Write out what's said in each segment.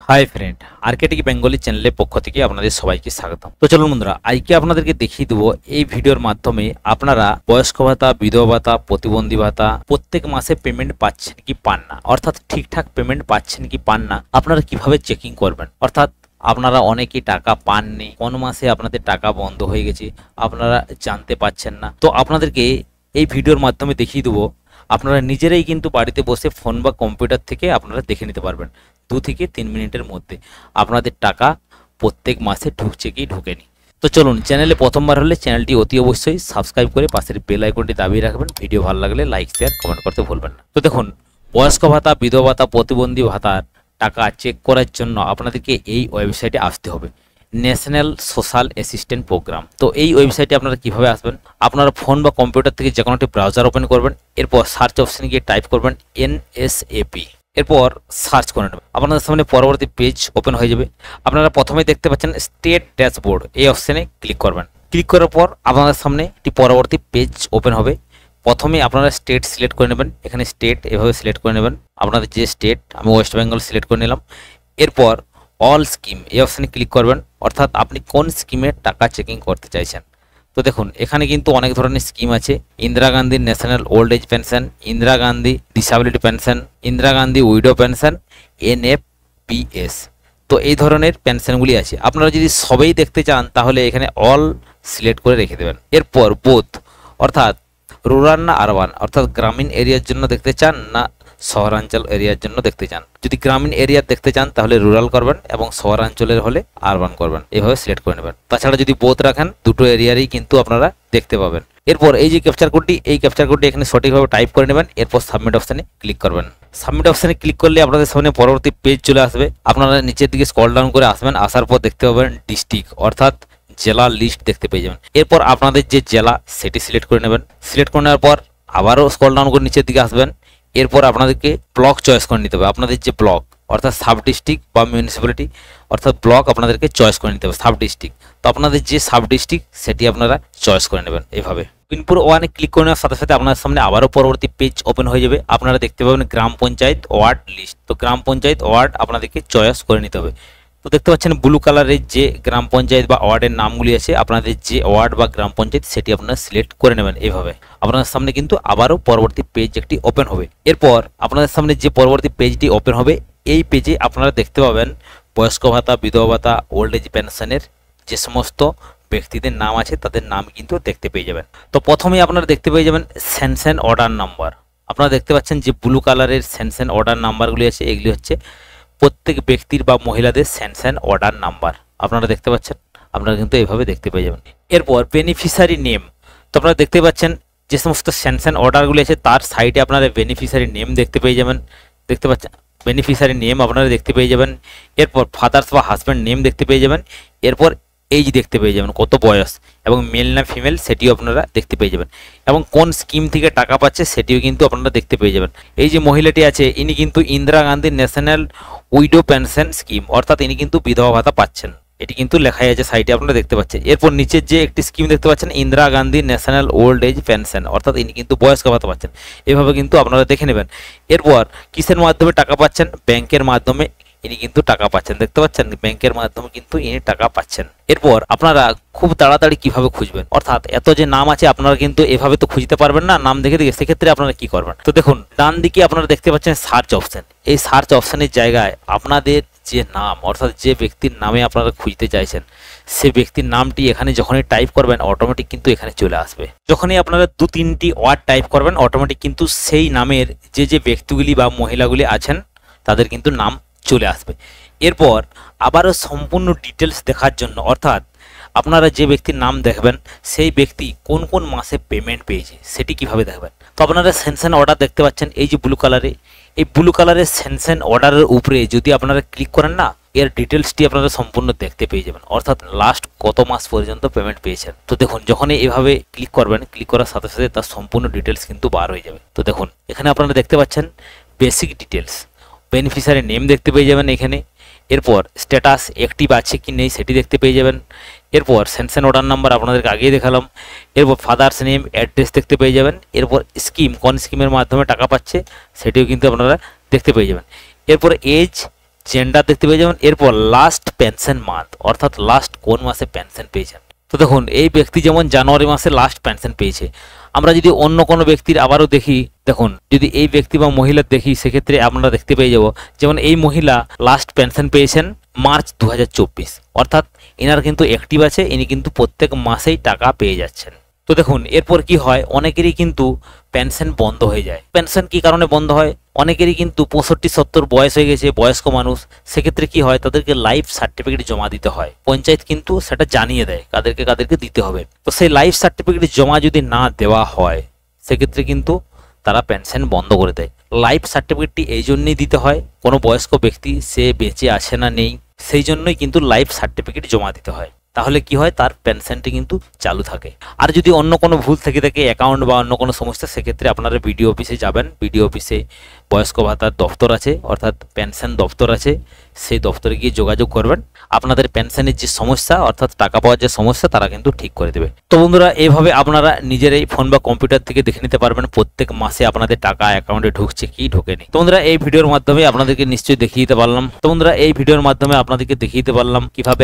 Hi friend, আরকেটিক Bengali চ্যানেলের পক্ষ থেকে আপনাদের সবাইকে স্বাগতম। তো চলুন বন্ধুরা, আজকে আপনাদেরকে দেখিয়ে দেবো এই ভিডিওর মাধ্যমে আপনারা বয়স্ক ভাতা, বিধবা ভাতা, প্রতিবন্ধী ভাতা প্রত্যেক মাসে পেমেন্ট পাচ্ছেন কি পান না, অর্থাৎ ঠিকঠাক পেমেন্ট পাচ্ছেন কি পান না, আপনারা কিভাবে চেকিং করবেন। অর্থাৎ আপনারা অনেকেই টাকা পাননি, কোন মাসে আপনাদের টাকা বন্ধ হয়ে গেছে আপনারা জানতে পাচ্ছেন না। তো আপনাদেরকে এই ভিডিওর মাধ্যমে দেখিয়ে দেবো, আপনারা নিজেরাই কিন্তু বাড়িতে বসে ফোন বা কম্পিউটার থেকে আপনারা দেখে নিতে পারবেন 2 থেকে 3 মিনিটের মধ্যে আপনাদের টাকা প্রত্যেক মাসে ঢুকছে কি ঢোকেনি। তো চলুন, চ্যানেলে প্রথমবার হলে চ্যানেলটি অতি অবশ্যই সাবস্ক্রাইব করে পাশের বেল আইকনটি দাবিয়ে রাখবেন। ভিডিও ভালো লাগলে লাইক, শেয়ার, কমেন্ট করতে ভুলবেন না। তো দেখুন, বয়স্ক ভাতা, বিধবা ভাতা, প্রতিবন্ধী ভাতার টাকা চেক করার জন্য আপনাদেরকে এই ওয়েবসাইটে আসতে হবে, ন্যাশনাল সোশ্যাল অ্যাসিস্ট্যান্ট প্রোগ্রাম। তো এই ওয়েবসাইটে আপনারা কিভাবে আসবেন, আপনারা ফোন বা কম্পিউটার থেকে যে কোনো একটি ব্রাউজার ওপেন করবেন, এরপর সার্চ অপশনে গিয়ে টাইপ করবেন NSAP, এরপর সার্চ করে নেবেন। আপনাদের সামনে পরবর্তী পেজ ওপেন হয়ে যাবে। আপনারা প্রথমেই দেখতে পাচ্ছেন স্টেট ড্যাশবোর্ড, এই অপশনে ক্লিক করবেন। ক্লিক করার পর আপনাদের সামনে একটি পরবর্তী পেজ ওপেন হবে। প্রথমে আপনারা স্টেট সিলেক্ট করে নেবেন, এখানে স্টেট এভাবে সিলেক্ট করে নেবেন, আপনাদের যে স্টেট, আমি ওয়েস্ট বেঙ্গল সিলেক্ট করে নিলাম। এরপর অল স্কিম এই অপশানে ক্লিক করবেন, অর্থাৎ আপনি কোন স্কিমের টাকা চেকিং করতে চাইছেন। তো দেখুন, এখানে কিন্তু অনেক ধরনের স্কিম আছে। Indira Gandhi national old age pension, Indira Gandhi disability pension, Indira Gandhi widow pension, NFPS। তো এই ধরনের পেনশনগুলি আছে। আপনারা যদি সবেই দেখতে চান তাহলে এখানে অল সিলেক্ট করে রেখে দেবেন। এরপর বোথ, অর্থাৎ রুরাল না আরবান, অর্থাৎ গ্রামীণ এরিয়ার জন্য দেখতে চান না শহরাঞ্চল এরিয়ার জন্য দেখতে চান। যদি গ্রামীণ এরিয়া দেখতে চান তাহলে রুরাল করবেন এবং শহরাঞ্চলের হলে আরবান করবেন, এইভাবে সিলেক্ট করে নেবেন। তাছাড়া যদি বোথ রাখেন, দুটো এরিয়ারই কিন্তু আপনারা দেখতে পাবেন। এরপর এই যে ক্যাপচার কোডটি, এই ক্যাপচার কোডটি এখানে সঠিকভাবে টাইপ করে নেবেন। এরপর সাবমিট অপশানে ক্লিক করবেন। সাবমিট অপশানে ক্লিক করলে আপনাদের সামনে পরবর্তী পেজ চলে আসবে। আপনারা নিচের দিকে স্ক্রল ডাউন করে আসবেন, আসার পর দেখতে পাবেন ডিস্ট্রিক্ট, অর্থাৎ জেলা লিস্ট দেখতে পেয়ে যাবেন। এরপর আপনাদের যে জেলা সেটি সিলেক্ট করে নেবেন। সিলেক্ট করে নেওয়ার পর আবারও স্ক্রল ডাউন করে নিচের দিকে আসবেন। এরপর আপনাদেরকে ব্লক চয়েস করে নিতে হবে। আপনাদের যে ব্লক, অর্থাৎ সাব ডিস্ট্রিক্ট বা মিউনিসিপ্যালিটি, অর্থাৎ ব্লক আপনাদেরকে চয়েস করে নিতে হবে। সাব ডিস্ট্রিক্ট, তো আপনাদের যে সাব ডিস্ট্রিক্ট সেটি আপনারা চয়েস করে নেবেন। এইভাবে পিনপুর ওয়ানে ক্লিক করে নেওয়ার সাথে সাথে আপনার সামনে আবারও পরবর্তী পেজ ওপেন হয়ে যাবে। আপনারা দেখতে পাবেন গ্রাম পঞ্চায়েত ওয়ার্ড লিস্ট। তো গ্রাম পঞ্চায়েত ওয়ার্ড আপনাদেরকে চয়েস করে নিতে হবে। তো দেখতে পাচ্ছেন ব্লু কালারের যে গ্রাম পঞ্চায়েত বা ওয়ার্ডের নামগুলি আছে, আপনাদের যে ওয়ার্ড বা গ্রাম পঞ্চায়েত সেটি আপনারা সিলেক্ট করে নেবেন। এইভাবে আপনাদের সামনে কিন্তু আবারও পরবর্তী পেজ একটি ওপেন হবে। এরপর আপনাদের সামনে যে পরবর্তী পেজটি ওপেন হবে, এই পেজে আপনারা দেখতে পাবেন বয়স্ক ভাতা, বিধবা ভাতা, ওল্ড এজ পেনশনের যে সমস্ত ব্যক্তিদের নাম আছে তাদের নাম কিন্তু দেখতে পেয়ে যাবেন। তো প্রথমেই আপনারা দেখতে পেয়ে যাবেন স্যাংশন অর্ডার নাম্বার। আপনারা দেখতে পাচ্ছেন যে ব্লু কালারের স্যাংশন অর্ডার নাম্বারগুলি আছে, এগুলি হচ্ছে প্রত্যেক ব্যক্তির বা মহিলাদের স্যাংশন অর্ডার নাম্বার। আপনারা দেখতে পাচ্ছেন, আপনারা কিন্তু এইভাবে দেখতে পেয়ে যাবেন। এরপর বেনিফিশিয়ারি নেম, তো আপনারা দেখতে পাচ্ছেন যে সমস্ত স্যাংশন অর্ডারগুলি আছে তার সাইডে আপনারা বেনিফিশিয়ারি নেম দেখতে পেয়ে যাবেন। দেখতে পাচ্ছেন বেনিফিশিয়ারি নেম আপনারা দেখতে পেয়ে যাবেন। এরপর ফাদার্স বা হাজব্যান্ড নেম দেখতে পেয়ে যাবেন। এরপর এজ দেখতে পেয়ে যাবেন, কত বয়স, এবং মেল না ফিমেল সেটিও আপনারা দেখতে পেয়ে যাবেন, এবং কোন স্কিম থেকে টাকা পাচ্ছে সেটিও কিন্তু আপনারা দেখতে পেয়ে যাবেন। এই যে মহিলাটি আছে ইনি কিন্তু Indira Gandhi national widow pension scheme, অর্থাৎ ইনি কিন্তু বিধবা ভাতা পাচ্ছেন, এটি কিন্তু লেখাই আছে সাইডে আপনারা দেখতে পাচ্ছেন। এরপর নিচের যে একটি স্কিম দেখতে পাচ্ছেন Indira Gandhi national old age pension, অর্থাৎ ইনি কিন্তু বয়স্ক ভাতা পাচ্ছেন। এভাবে কিন্তু আপনারা দেখে নেবেন। এরপর কিসের মাধ্যমে টাকা পাচ্ছেন, ব্যাংকের মাধ্যমে ইনি কিন্তু টাকা পাচ্ছেন। দেখতে পাচ্ছেন ব্যাংকের মাধ্যমে কিন্তু ইনি টাকা পাচ্ছেন। এরপর আপনারা খুব তাড়াতাড়ি কিভাবে খুঁজবেন, অর্থাৎ এত যে নাম আছে আপনারা কিন্তু এভাবে তো খুঁজতে পারবেন না নাম দেখে দেখে, সেক্ষেত্রে আপনারা কি করবেন। তো দেখুন ডান দিকে আপনারা দেখতে পাচ্ছেন সার্চ অপশন। এই সার্চ অপশনের জায়গায় আপনাদের যে নাম, অর্থাৎ যে ব্যক্তির নামে আপনারা খুঁজতে চাইছেন সে ব্যক্তির নামটি এখানে যখনই টাইপ করবেন অটোমেটিক কিন্তু এখানে চলে আসবে। যখনই আপনারা 2-3টি ওয়ার্ড টাইপ করবেন অটোমেটিক কিন্তু সেই নামের যে যে ব্যক্তিগুলি বা মহিলাগুলি আছেন তাদের কিন্তু নাম চলে আসবে। এরপর আবারও সম্পূর্ণ ডিটেলস দেখার জন্য, অর্থাৎ আপনারা যে ব্যক্তির নাম দেখবেন সেই ব্যক্তি কোন কোন মাসে পেমেন্ট পেয়েছে সেটি কিভাবে দেখবেন। তো আপনারা স্যাংশন অর্ডার দেখতে পাচ্ছেন এই যে ব্লু কালারে, এই ব্লু কালারের স্যাংশন অর্ডারের উপরে যদি আপনারা ক্লিক করেন না, এর ডিটেলসটি আপনারা সম্পূর্ণ দেখতে পেয়ে যাবেন, অর্থাৎ লাস্ট কত মাস পর্যন্ত পেমেন্ট পেয়েছেন। তো দেখুন যখনই এভাবে ক্লিক করবেন, ক্লিক করার সাথে সাথে তার সম্পূর্ণ ডিটেলস কিন্তু বার হয়ে যাবে। তো দেখুন এখানে আপনারা দেখতে পাচ্ছেন বেসিক ডিটেলস, বেনিফিশিয়ারি নেম দেখতে পেয়ে যাবেন এখানে। এরপর স্ট্যাটাস অ্যাক্টিভ আছে কি নেই সেটি দেখতে পেয়ে যাবেন। এরপর স্যাংশন অর্ডার নাম্বার আপনাদেরকে আগেই দেখালাম। এরপর ফাদার্স নেম, অ্যাড্রেস দেখতে পেয়ে যাবেন। এরপর স্কিম, কোন স্কিমের মাধ্যমে টাকা পাচ্ছে সেটিও কিন্তু আপনারা দেখতে পেয়ে যাবেন। এরপর এজ, জেন্ডার দেখতে পেয়ে যাবেন, এরপর লাস্ট পেনশন মান্থ অর্থাৎ লাস্ট কোন মাসে পেনশন পেয়েছেন। তো দেখুন এই ব্যক্তি যেমন জানুয়ারি মাসে লাস্ট পেনশন পেয়েছে। আমরা যদি অন্য কোনো ব্যক্তির আবারও দেখি, দেখুন যদি এই ব্যক্তি বা মহিলার দেখি সেক্ষেত্রে আমরা দেখতে পেয়ে যাব যেমন এই মহিলা লাস্ট পেনশন পেয়েছেন মার্চ 2024, অর্থাৎ এনার কিন্তু অ্যাক্টিভ আছে, ইনি কিন্তু প্রত্যেক মাসেই টাকা পেয়ে যাচ্ছেন। তো দেখুন এরপর কি হয়, অনেকেরই কিন্তু পেনশন বন্ধ হয়ে যায়। পেনশন কি কারণে বন্ধ হয়, অনেকেরই কিন্তু 65-70 বয়স হয়ে গেছে, বয়স্ক মানুষ, সেক্ষেত্রে কি হয় তাদেরকে লাইফ সার্টিফিকেট জমা দিতে হয়। পঞ্চায়েত কিন্তু সেটা জানিয়ে দেয় কাদেরকে দিতে হবে। তো সেই লাইফ সার্টিফিকেট জমা যদি না দেওয়া হয় সেক্ষেত্রে কিন্তু তারা পেনশন বন্ধ করে দেয়। লাইফ সার্টিফিকেটটি এই জন্যই দিতে হয়, কোনো বয়স্ক ব্যক্তি সে বেঁচে আছে না নেই সেই জন্যই কিন্তু লাইফ সার্টিফিকেট জমা দিতে হয়। তাহলে কি হয়, তার পেনশনটি কিন্তু চালু থাকে। আর যদি অন্য কোনো ভুল থেকে থাকে অ্যাকাউন্ট বা অন্য কোনো সমস্যা, সেক্ষেত্রে আপনারা বিডিও অফিসে যাবেন। বিডিও অফিসে বয়স্ক ভাতার দপ্তর আছে অর্থাৎ পেনশন দপ্তর আছে, সেই দপ্তরে গিয়ে যোগাযোগ করবেন। আপনাদের পেনশনের যে সমস্যা অর্থাৎ টাকা পাওয়ার যে সমস্যা তারা কিন্তু ঠিক করে দেবে। তো বন্ধুরা এইভাবে আপনারা নিজেরাই ফোন বা কম্পিউটার থেকে দেখে নিতে পারবেন প্রত্যেক মাসে আপনাদের টাকা অ্যাকাউন্টে ঢুকছে কি ঢোকেনি। তো বন্ধুরা এই ভিডিওর মাধ্যমে আপনাদেরকে নিশ্চয়ই দেখিয়ে দিতে পারলাম। তো বন্ধুরা এই ভিডিওর মাধ্যমে আপনাদেরকে দেখিয়ে দিতে পারলাম কিভাবে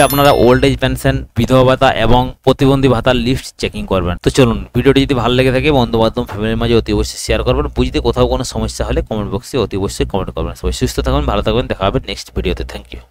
আপনারা ওল্ড এজ পেনশন, বিধবা ভাতা এবং প্রতিবন্ধী ভাতার লিস্ট চেকিং করবেন। তো চলুন ভিডিওটি যদি ভালো লেগে থাকে বন্ধু বান্ধব ফ্যামিলির মাঝে অতি অবশ্যই শেয়ার করবেন। বুঝতে কোথাও কোনো সমস্যা হলে কমেন্ট বক্সে অতি অবশ্যই কমেন্ট করবেন। সবাই সুস্থ থাকবেন, ভালো থাকবেন, দেখা হবে নেক্সট ভিডিওতে। Thank you.